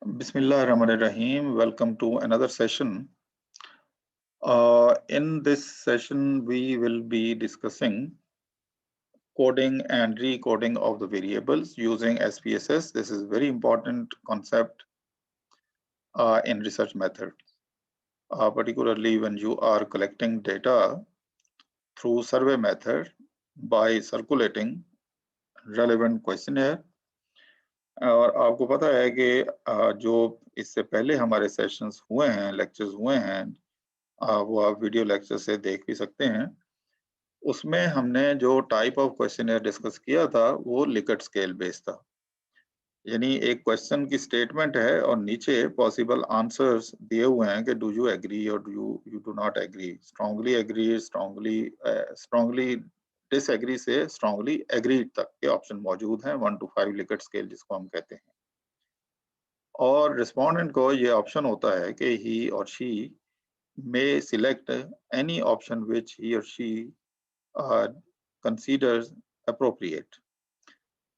Bismillahirrahmanirrahim. Welcome to another session. In this session, we will be discussing coding and recoding of the variables using SPSS. This is very important concept in research method, particularly when you are collecting data through survey method by circulating relevant questionnaire. और आपको पता है कि जो इससे पहले हमारे sessions हुए हैं, लेक्चर्स हुए हैं, वो आप वीडियो लेक्चर से देख भी सकते हैं। उसमें हमने जो टाइप ऑफ क्वेश्चनर डिस्कस किया था वो लिकर्ट स्केल बेस्ड था, यानी एक क्वेश्चन की स्टेटमेंट है और नीचे पॉसिबल आंसर्स दिए हुए हैं कि डू यू एग्री और do you do not agree, strongly agree, strongly disagree से स्ट्रांगली एग्री तक के ऑप्शन मौजूद हैं, 1 to 5 लिकर्ट स्केल जिसको हम कहते हैं। और रिस्पोंडेंट को ये ऑप्शन होता है कि ही और she may select any option which he or she considers appropriate.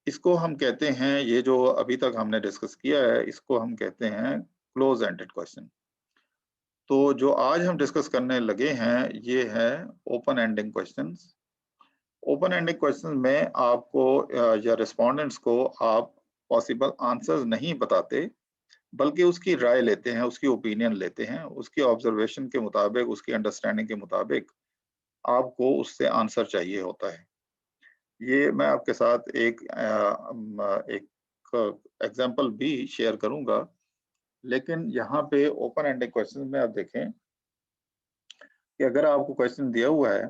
इसको हम कहते हैं, ये जो अभी तक हमने डिस्कस किया है इसको हम कहते हैं क्लोज एंडेड क्वेश्चन। तो जो आज हम डिस्कस करने लगे हैं ये है open ending questions. Open ending questions में आपको या रिस्पोंडेंट्स को आप पॉसिबल आंसर्स नहीं बताते, बल्कि उसकी राय लेते हैं, उसकी ओपिनियन लेते हैं, उसकी ऑब्जर्वेशन के मुताबिक, उसकी अंडरस्टैंडिंग के मुताबिक आपको उससे आंसर चाहिए होता है। ये मैं आपके साथ एक एग्जांपल भी शेयर करूंगा, लेकिन यहाँ पे ओपन एंडेड क्वेश्चन में आप देखें कि अगर आपको क्वेश्चन दिया हुआ है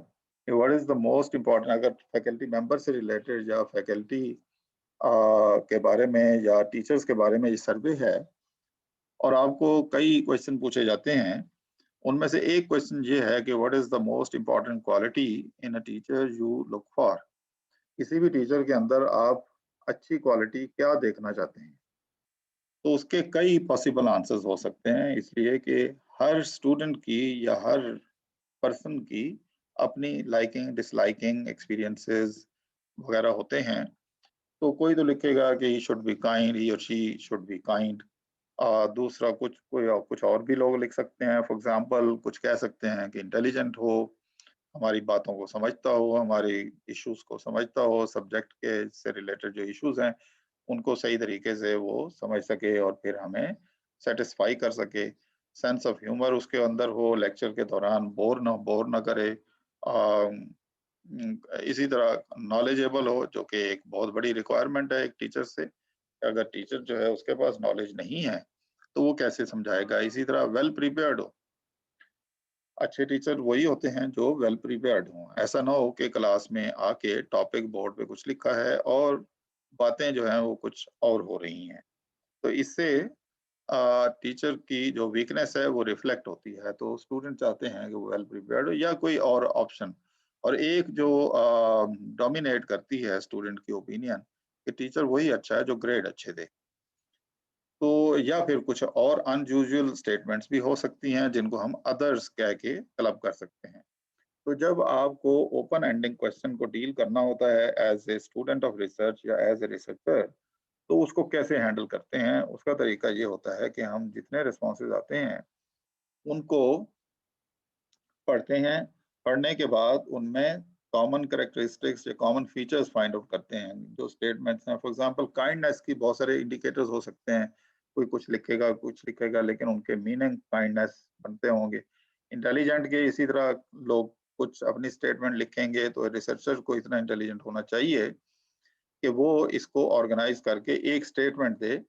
कि what is the most important, अगर फैकल्टी मेंबर से रिलेटेड या फैकल्टी के बारे में या टीचर्स के बारे में ये सर्वे है और आपको कई क्वेश्चन पूछे जाते हैं, उनमें से एक क्वेश्चन ये है कि what is the most important quality in a teacher you look for. किसी भी टीचर के अंदर आप अच्छी क्वालिटी क्या देखना चाहते हैं, तो उसके कई पॉसिबल आंसर्स हो सकते हैं, इसलिए कि हर स्टूडेंट की या हर पर्सन की अपनी लाइकिंग डिसलाइकिंग एक्सपीरियंसेस वगैरह होते हैं। तो कोई तो लिखेगा कि ही शुड बी काइंड, ही और शी शुड बी काइंड। दूसरा कुछ और भी लोग लिख सकते हैं। फॉर एग्जांपल कुछ कह सकते हैं कि इंटेलिजेंट हो, हमारी बातों को समझता हो, हमारी इश्यूज को समझता हो, सब्जेक्ट के से रिलेटेड जो इश्यूज हैं उनको सही तरीके से वो समझ सके और फिर हमें सेटिस्फाई कर सके। सेंस ऑफ ह्यूमर उसके अंदर हो, लेक्चर के दौरान बोर ना करे। इसी तरह नॉलेजेबल हो, जो कि एक बहुत बड़ी रिक्वायरमेंट है एक टीचर से। अगर टीचर जो है उसके पास नॉलेज नहीं है तो वो कैसे समझाएगा। इसी तरह वेल प्रिपेयर्ड हो, अच्छे टीचर वही होते हैं जो वेल प्रिपेयर्ड हों। ऐसा ना हो कि क्लास में आके टॉपिक बोर्ड पे कुछ लिखा है और बातें जो हैं वो कुछ और हो रही हैं। तो इससे टीचर की जो वीकनेस है वो रिफ्लेक्ट होती है। तो स्टूडेंट चाहते हैं कि वो वेल प्रिपेयर्ड हो या कोई और ऑप्शन। और एक जो डोमिनेट करती है स्टूडेंट की ओपिनियन कि टीचर वही अच्छा है जो ग्रेड अच्छे दे। तो या फिर कुछ और अनयूजुअल स्टेटमेंट्स भी हो सकती हैं जिनको हम अदर्स कह के क्लब कर सकते हैं। तो जब आपको ओपन एंडिंग क्वेश्चन को डील करना होता है as a student of research या एज ए रिसर्चर, तो उसको कैसे हैंडल करते हैं, उसका तरीका ये होता है कि हम जितने रिस्पॉन्सेज आते हैं उनको पढ़ते हैं। पढ़ने के बाद उनमें कॉमन कैरेक्टरिस्टिक्स या कॉमन फीचर्स फाइंड आउट करते हैं। जो स्टेटमेंट्स हैं, फॉर एग्जांपल काइंडनेस की बहुत सारे इंडिकेटर्स हो सकते हैं। कोई कुछ लिखेगा लेकिन उनके मीनिंग काइंडनेस बनते होंगे। इंटेलिजेंट के इसी तरह लोग कुछ अपनी स्टेटमेंट लिखेंगे, तो रिसर्चर को इतना इंटेलिजेंट होना चाहिए कि वो इसको ऑर्गेनाइज करके एक स्टेटमेंट दे।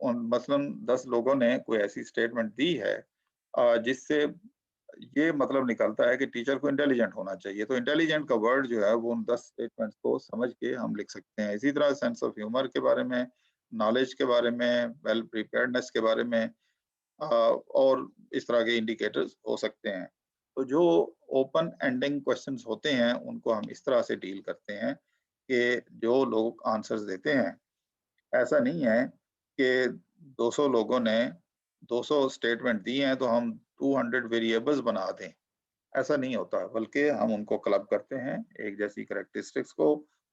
उन मसलन 10 लोगों ने कोई ऐसी स्टेटमेंट दी है जिससे ये मतलब निकलता है कि टीचर को इंटेलिजेंट होना चाहिए। तो इंटेलिजेंट का वर्ड जो है वो उन 10 स्टेटमेंट्स को समझ के हम लिख सकते हैं। इसी तरह सेंस ऑफ ह्यूमर के बारे में, नॉलेज के बारे में, वेल प्रिपेयर्डनेस के बारे में और इस तरह के इंडिकेटर्स हो सकते हैं। तो जो ओपन एंडिंग क्वेश्चंस होते हैं उनको हम इस तरह से डील करते हैं कि जो लोग आंसर्स देते हैं, ऐसा नहीं है कि 200 लोगों ने 200 स्टेटमेंट दी हैं तो हम 200 वेरिएबल्स बना दें, ऐसा नहीं होता। बल्कि हम उनको क्लब करते हैं एक जैसी कैरेक्टरिस्टिक्स को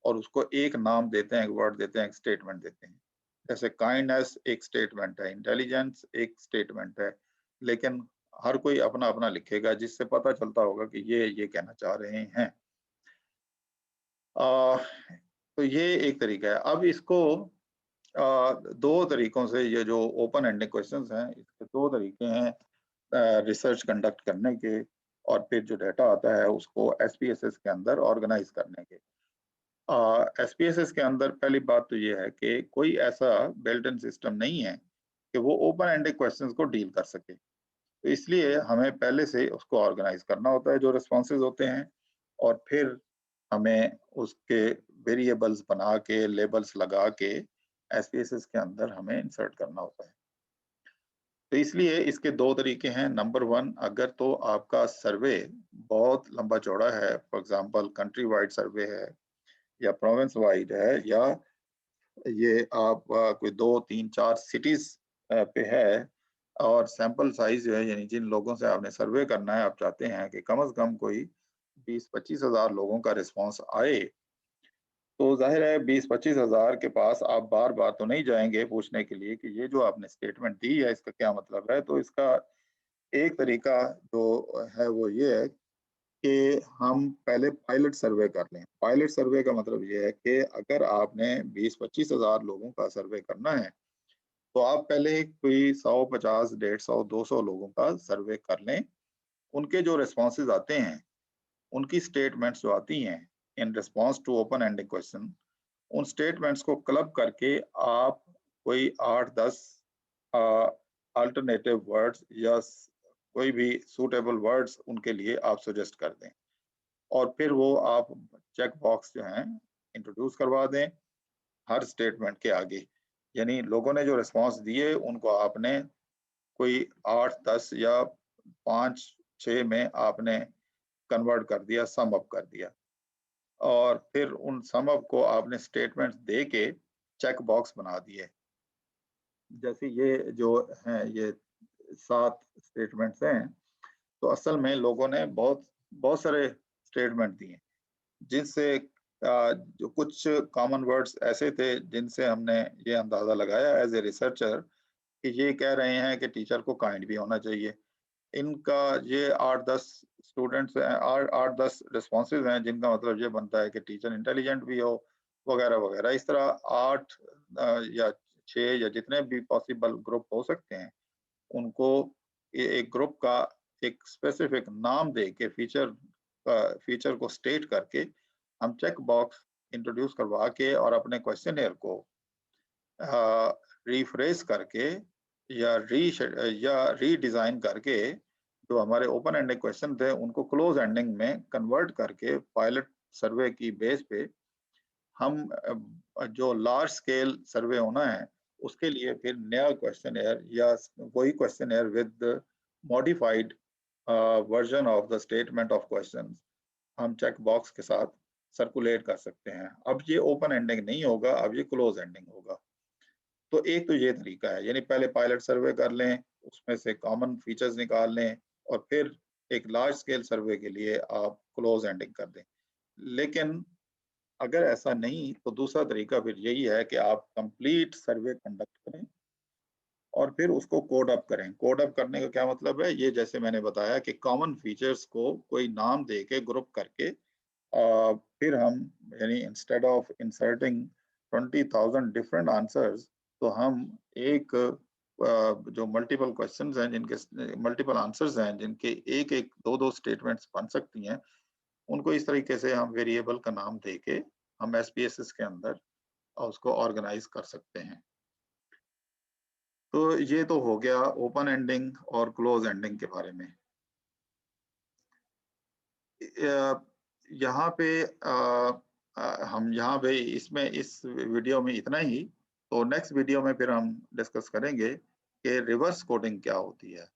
और उसको एक नाम देते हैं, एक वर्ड देते हैं, एक स्टेटमेंट देते हैं। जैसे काइंडनेस एक स्टेटमेंट है, इंटेलिजेंस एक स्टेटमेंट है, लेकिन हर कोई अपना अपना लिखेगा जिससे पता चलता होगा कि ये कहना चाह रहे हैं। तो ये एक तरीका है। अब इसको दो तरीकों से, ये जो ओपन एंडेड क्वेश्चंस हैं, इसके दो तरीके हैं रिसर्च कंडक्ट करने के, और फिर जो डाटा आता है उसको एसपीएसएस के अंदर ऑर्गेनाइज करने के। एसपीएसएस के अंदर पहली बात तो ये है कि कोई ऐसा बिल्ट इन सिस्टम नहीं है कि वो ओपन एंडेड क्वेश्चंस को डील कर सके। तो इसलिए हमें पहले से उसको ऑर्गेनाइज करना होता है जो रिस्पॉन्सेज होते हैं, और फिर हमें उसके वेरिएबल्स बना के, लेबल्स लगा के एसपीएसएस के अंदर हमें इंसर्ट करना होता है। तो इसलिए इसके दो तरीके हैं। नंबर वन, अगर तो आपका सर्वे बहुत लंबा चौड़ा है, फॉर एग्जांपल कंट्री वाइड सर्वे है या प्रोविंस वाइड है, या ये आप कोई 2, 3, 4 सिटीज पे है, और सैंपल साइज जो है, यानी जिन लोगों से आपने सर्वे करना है, आप चाहते हैं कि कम से कम कोई 20-25 हजार लोगों का रिस्पांस आए, तो जाहिर है 20-25 हजार के पास आप बार बार तो नहीं जाएंगे पूछने के लिए कि ये जो आपने स्टेटमेंट दी है इसका क्या मतलब है। तो इसका एक तरीका जो है वो ये है कि हम पहले पायलट सर्वे कर लें। पायलट सर्वे का मतलब ये है कि अगर आपने 20-25 हजार लोगों का सर्वे करना है, तो आप पहले कोई 100, 50, 150, 200 लोगों का सर्वे कर लें। उनके जो रिस्पॉन्सेज आते हैं, उनकी स्टेटमेंट्स जो आती हैं in response to open ended question, उन स्टेटमेंट्स को क्लब करके आप कोई 8-10 अल्टरनेटिव वर्ड्स या कोई भी सूटेबल वर्ड्स उनके लिए आप सजेस्ट कर दें, और फिर वो आप चेक बॉक्स जो हैं इंट्रोड्यूस करवा दें हर स्टेटमेंट के आगे। यानी लोगों ने जो रिस्पॉन्स दिए उनको आपने कोई 8-10 या 5-6 में आपने कन्वर्ट कर दिया, सम अप कर दिया, और फिर उन सम अप को आपने स्टेटमेंट्स दे के चेक बॉक्स बना दिए। जैसे ये जो हैं, ये 7 स्टेटमेंट्स हैं, तो असल में लोगों ने बहुत बहुत सारे स्टेटमेंट दिए, जिनसे जो कुछ कॉमन वर्ड्स ऐसे थे जिनसे हमने ये अंदाजा लगाया एज ए रिसर्चर कि ये कह रहे हैं कि टीचर को काइंड भी होना चाहिए। इनका ये 8-10 स्टूडेंट्स हैं, 8-10 रिस्पॉन्सेज हैं, जिनका मतलब ये बनता है कि टीचर इंटेलिजेंट भी हो, वगैरह वगैरह। इस तरह 8 या 6 या जितने भी पॉसिबल ग्रुप हो सकते हैं, उनको एक ग्रुप का एक स्पेसिफिक नाम दे के, फीचर को स्टेट करके, हम चेक बॉक्स इंट्रोड्यूस करवा के और अपने क्वेश्चनियर को रिफ्रेश करके या रीडिजाइन करके जो हमारे ओपन एंडेड क्वेश्चन थे उनको क्लोज एंडिंग में कन्वर्ट करके पायलट सर्वे की बेस पे हम जो लार्ज स्केल सर्वे होना है उसके लिए फिर नया क्वेश्चनियर या वही questionnaire with modified version of the statement of questions हम चेक बॉक्स के साथ सर्कुलेट कर सकते हैं। अब ये ओपन एंडिंग नहीं होगा, अब ये क्लोज एंडिंग होगा। तो एक तो ये तरीका है, यानी पहले पायलट सर्वे कर लें, उसमें से कॉमन फीचर्स निकाल लें, और फिर एक लार्ज स्केल सर्वे के लिए आप क्लोज एंडिंग कर दें। लेकिन अगर ऐसा नहीं, तो दूसरा तरीका फिर यही है कि आप कंप्लीट सर्वे कंडक्ट करें और फिर उसको कोड अप करें। कोड अप करने का क्या मतलब है? ये जैसे मैंने बताया कि कॉमन फीचर्स को कोई नाम दे के ग्रुप करके फिर हम, यानी instead of inserting 20,000 different answers, तो हम एक जो मल्टीपल क्वेश्चंस हैं, जिनके मल्टीपल आंसर्स हैं, जिनके एक एक दो दो स्टेटमेंट्स बन सकती हैं, उनको इस तरीके से हम वेरिएबल का नाम दे के हम एसपीएसएस के अंदर उसको ऑर्गेनाइज कर सकते हैं। तो ये तो हो गया ओपन एंडिंग और क्लोज एंडिंग के बारे में। यहाँ पे हम यहाँ पे इसमें इस वीडियो में इतना ही। तो नेक्स्ट वीडियो में फिर हम डिस्कस करेंगे कि रिवर्स कोडिंग क्या होती है।